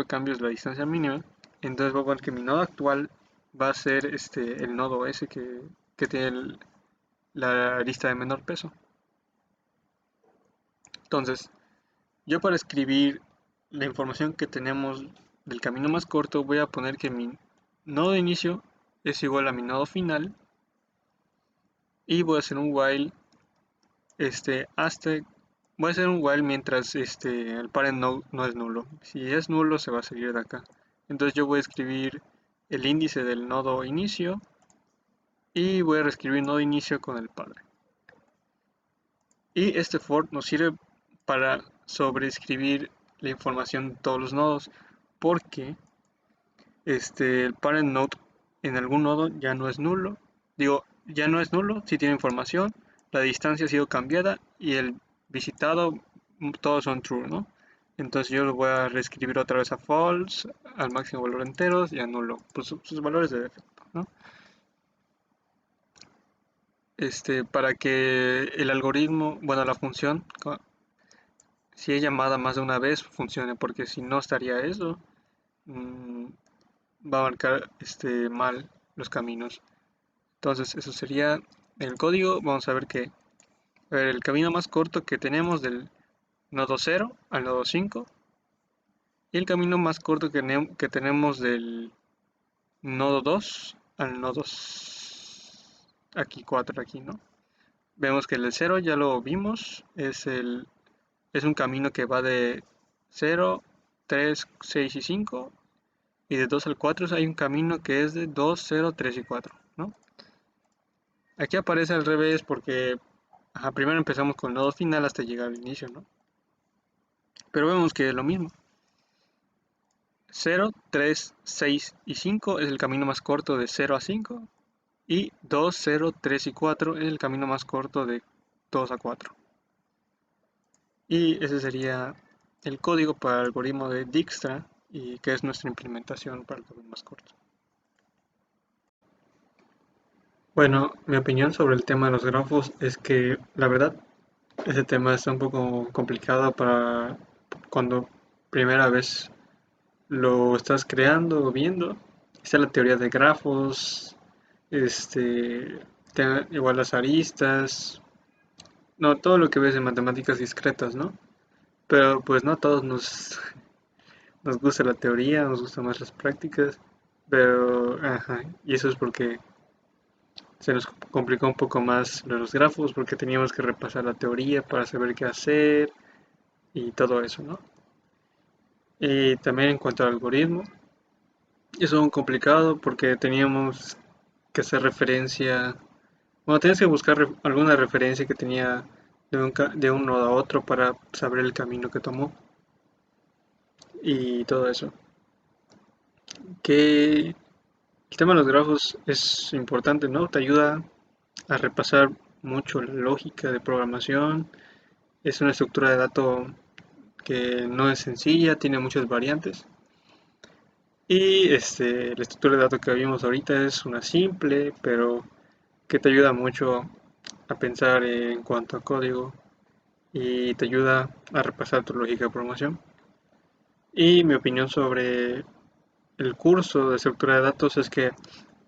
cambios la distancia mínima, entonces voy a poner que mi nodo actual va a ser el nodo S que tiene la lista de menor peso. Entonces, yo para escribir la información que tenemos del camino más corto voy a poner que mi nodo de inicio es igual a mi nodo final y voy a hacer un while voy a hacer un while mientras el parent node no es nulo. Si es nulo se va a seguir de acá. Entonces yo voy a escribir el índice del nodo inicio y voy a reescribir nodo inicio con el padre. Y este for nos sirve para sobreescribir la información de todos los nodos, porque el parent node en algún nodo ya no es nulo. Digo, ya no es nulo si tiene información, la distancia ha sido cambiada y el visitado todos son true, ¿no? Entonces yo lo voy a reescribir otra vez a false, al máximo valor enteros y a nulo, pues sus valores de defecto, ¿no? Para que el algoritmo, bueno, la función, si es llamada más de una vez, funcione, porque si no estaría eso, va a marcar mal los caminos. Entonces eso sería el código. Vamos a ver que el camino más corto que tenemos del nodo 0 al nodo 5 y el camino más corto que tenemos del nodo 2 al nodo aquí 4 aquí, ¿no? Vemos que el del 0 ya lo vimos, es un camino que va de 0, 3, 6 y 5, y de 2 al 4 hay un camino que es de 2, 0, 3 y 4, ¿no? Aquí aparece al revés porque primero empezamos con el nodo final hasta llegar al inicio, ¿no? Pero vemos que es lo mismo. 0, 3, 6 y 5 es el camino más corto de 0 a 5 y 2, 0, 3 y 4 es el camino más corto de 2 a 4. Y ese sería el código para el algoritmo de Dijkstra y que es nuestra implementación para el código más corto. Bueno, mi opinión sobre el tema de los grafos es que la verdad ese tema está un poco complicado para cuando primera vez lo estás creando o viendo. Está la teoría de grafos, igual las aristas, no, todo lo que ves en matemáticas discretas, ¿no? Pero pues no a todos nos gusta la teoría, nos gustan más las prácticas, pero, ajá, y eso es porque se nos complicó un poco más los grafos, porque teníamos que repasar la teoría para saber qué hacer y todo eso, ¿no? Y también en cuanto al algoritmo, es un complicado porque teníamos que hacer referencia, bueno, tenías que buscar alguna referencia que tenía de un nodo a otro para saber el camino que tomó y todo eso. Que el tema de los grafos es importante, ¿no? Te ayuda a repasar mucho la lógica de programación. Es una estructura de datos que no es sencilla, tiene muchas variantes. Y la estructura de datos que vimos ahorita es una simple, pero que te ayuda mucho a pensar en cuanto a código y te ayuda a repasar tu lógica de programación. Y mi opinión sobre el curso de estructura de datos es que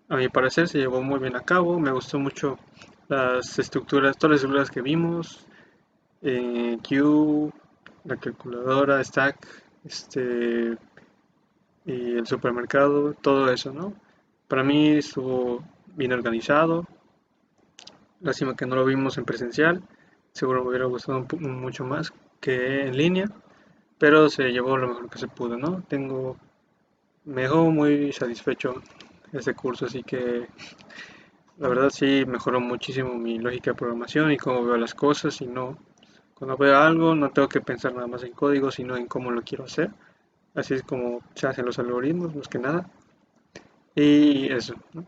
a mi parecer se llevó muy bien a cabo, me gustó mucho las estructuras, todas las estructuras que vimos, Q, la calculadora, Stack, y el supermercado, todo eso, ¿no? Para mí estuvo bien organizado, lástima que no lo vimos en presencial, seguro me hubiera gustado mucho más que en línea, pero se llevó lo mejor que se pudo, ¿no? Me dejó muy satisfecho este curso, así que la verdad sí mejoró muchísimo mi lógica de programación y cómo veo las cosas y no, cuando veo algo no tengo que pensar nada más en código, sino en cómo lo quiero hacer. Así es como se hacen los algoritmos, más que nada. Y eso, ¿no?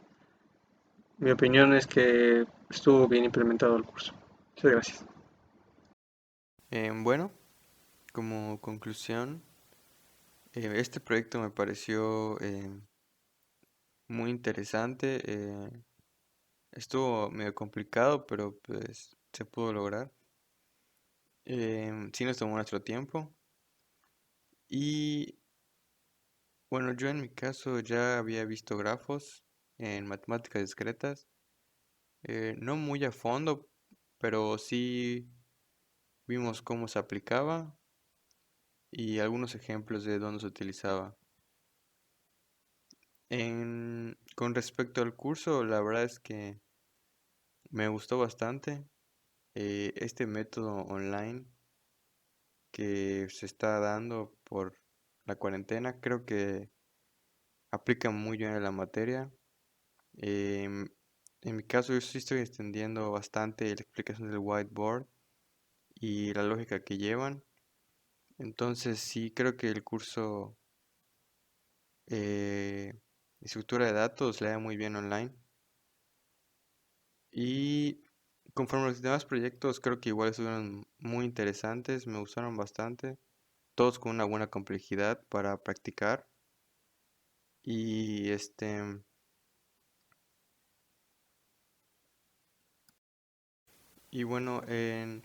Mi opinión es que estuvo bien implementado el curso. Muchas gracias. Bueno, como conclusión, este proyecto me pareció muy interesante. Estuvo medio complicado, pero pues se pudo lograr. Sí nos tomó nuestro tiempo. Y bueno, yo en mi caso ya había visto grafos en matemáticas discretas. No muy a fondo, pero sí vimos cómo se aplicaba y algunos ejemplos de dónde se utilizaba. Con respecto al curso, la verdad es que me gustó bastante este método online que se está dando por la cuarentena. Creo que aplica muy bien a la materia. Em, en mi caso, yo sí estoy extendiendo bastante la explicación del whiteboard y la lógica que llevan. Entonces, sí, creo que el curso eh, de estructura de datos le da muy bien online. Y conforme a los demás proyectos, creo que igual estuvieron muy interesantes, me gustaron bastante, todos con una buena complejidad para practicar. Y y bueno, en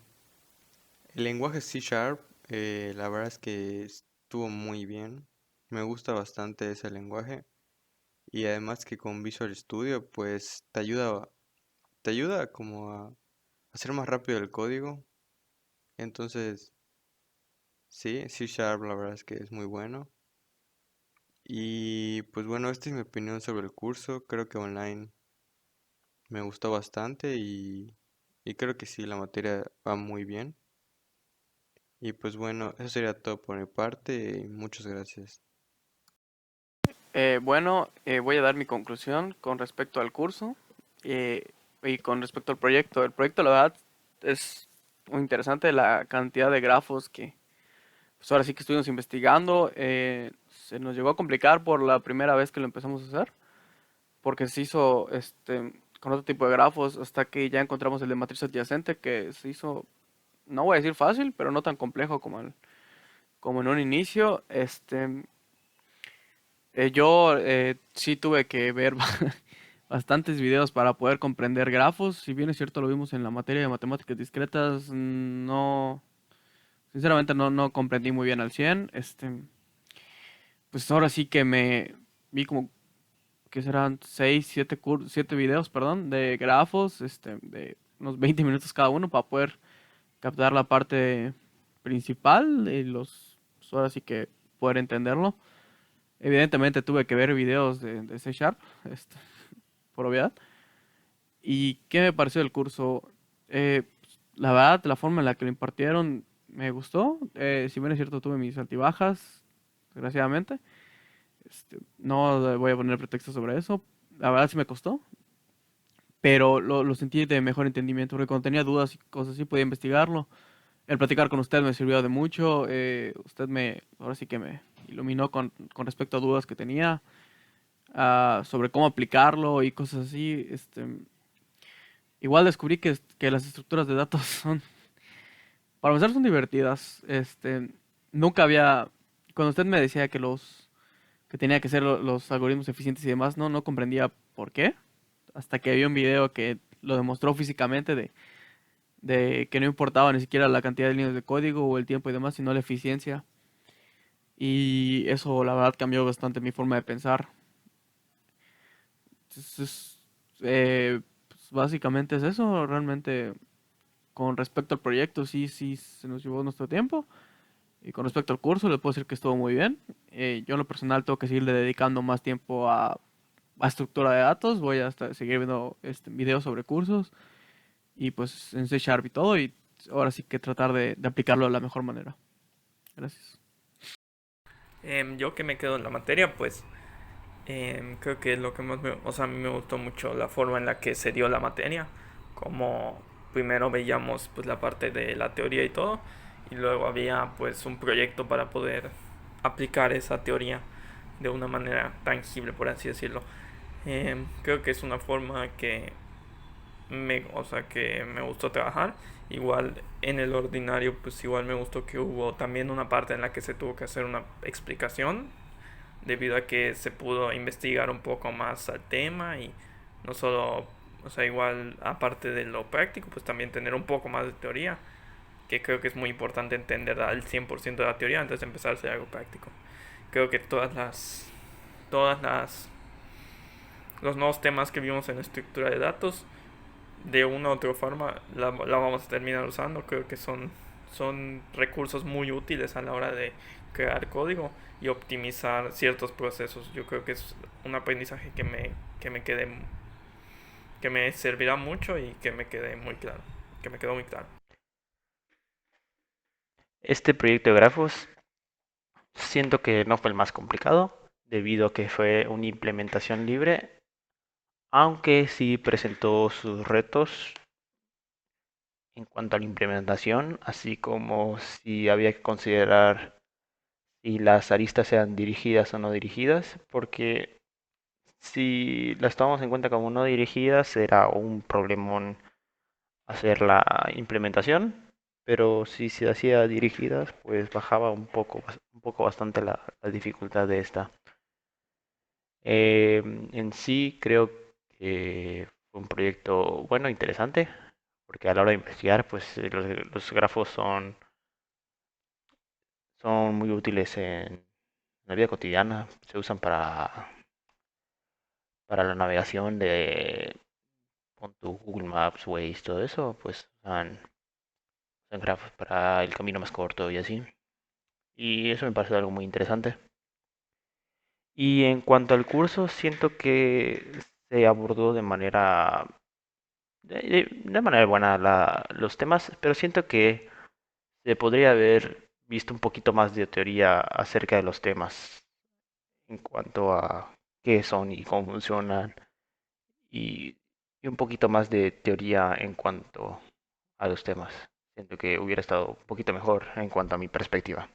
el lenguaje C Sharp, la verdad es que estuvo muy bien, me gusta bastante ese lenguaje. Y además que con Visual Studio, pues te ayuda como a hacer más rápido el código. Entonces, sí, C Sharp la verdad es que es muy bueno. Y pues bueno, esta es mi opinión sobre el curso. Creo que online me gustó bastante y creo que sí, la materia va muy bien. Y pues bueno, eso sería todo por mi parte y muchas gracias. Voy a dar mi conclusión con respecto al curso eh, y con respecto al proyecto. El proyecto, la verdad, es muy interesante la cantidad de grafos que pues ahora sí que estuvimos investigando. Se nos llegó a complicar por la primera vez que lo empezamos a hacer, porque se hizo con otro tipo de grafos hasta que ya encontramos el de matriz adyacente que se hizo no voy a decir fácil, pero no tan complejo como en un inicio. Yo sí tuve que ver bastantes videos para poder comprender grafos. Si bien es cierto, lo vimos en la materia de matemáticas discretas, no, sinceramente no comprendí muy bien al 100. Pues ahora sí que me vi como que serán 6 7 videos, perdón, de grafos, de unos 20 minutos cada uno para poder captar la parte principal y pues ahora sí que poder entenderlo. Evidentemente tuve que ver videos de C Sharp, este, por obviedad. ¿Y qué me pareció del curso? La verdad, la forma en la que lo impartieron me gustó. Si bien es cierto, tuve mis altibajas, desgraciadamente. No voy a poner pretexto sobre eso. La verdad sí me costó, pero lo sentí de mejor entendimiento, porque cuando tenía dudas y cosas así podía investigarlo. El platicar con usted me sirvió de mucho. Ahora sí que me iluminó con respecto a dudas que tenía, sobre cómo aplicarlo y cosas así. Igual descubrí que las estructuras de datos para empezar, son divertidas. Nunca había, cuando usted me decía que tenía que ser los algoritmos eficientes y demás, no comprendía por qué. Hasta que vi un video que lo demostró físicamente de que no importaba ni siquiera la cantidad de líneas de código o el tiempo y demás, sino la eficiencia. Y eso, la verdad, cambió bastante mi forma de pensar. Entonces, pues, básicamente es eso. Realmente, con respecto al proyecto, sí se nos llevó nuestro tiempo. Y con respecto al curso, le puedo decir que estuvo muy bien. Yo en lo personal tengo que seguirle dedicando más tiempo a estructura de datos. Voy a seguir viendo videos sobre cursos y pues en C Sharp y todo. Y ahora sí que tratar de aplicarlo de la mejor manera. Gracias. Yo que me quedo en la materia, pues creo que lo que más o sea, a mí me gustó mucho la forma en la que se dio la materia, como primero veíamos pues la parte de la teoría y todo, y luego había pues un proyecto para poder aplicar esa teoría de una manera tangible, por así decirlo. Creo que es una forma o sea, que me gustó trabajar. Igual en el ordinario, pues igual me gustó que hubo también una parte en la que se tuvo que hacer una explicación, debido a que se pudo investigar un poco más al tema y no solo, o sea, igual aparte de lo práctico, pues también tener un poco más de teoría, que creo que es muy importante entender al 100% de la teoría antes de empezar a hacer algo práctico. Creo que todas las, los nuevos temas que vimos en estructura de datos, de una u otra forma la vamos a terminar usando. Creo que son recursos muy útiles a la hora de crear código y optimizar ciertos procesos. Yo creo que es un aprendizaje que me servirá mucho y que me quede muy claro, que me quedó muy claro. Este proyecto de grafos siento que no fue el más complicado, debido a que fue una implementación libre, aunque sí presentó sus retos en cuanto a la implementación, así como si había que considerar si las aristas sean dirigidas o no dirigidas, porque si las tomamos en cuenta como no dirigidas, será un problemón hacer la implementación, pero si se hacía dirigidas, pues bajaba un poco bastante la dificultad de esta. En sí creo que fue un proyecto bueno, interesante, porque a la hora de investigar, pues los grafos son muy útiles en la vida cotidiana, se usan para la navegación de con tu Google Maps, Waze, todo eso, pues usan grafos para el camino más corto y así. Y eso me parece algo muy interesante. Y en cuanto al curso, siento que se abordó de manera buena los temas, pero siento que se podría haber visto un poquito más de teoría acerca de los temas en cuanto a qué son y cómo funcionan y, y un poquito más de teoría en cuanto a los temas. Siento que hubiera estado un poquito mejor en cuanto a mi perspectiva.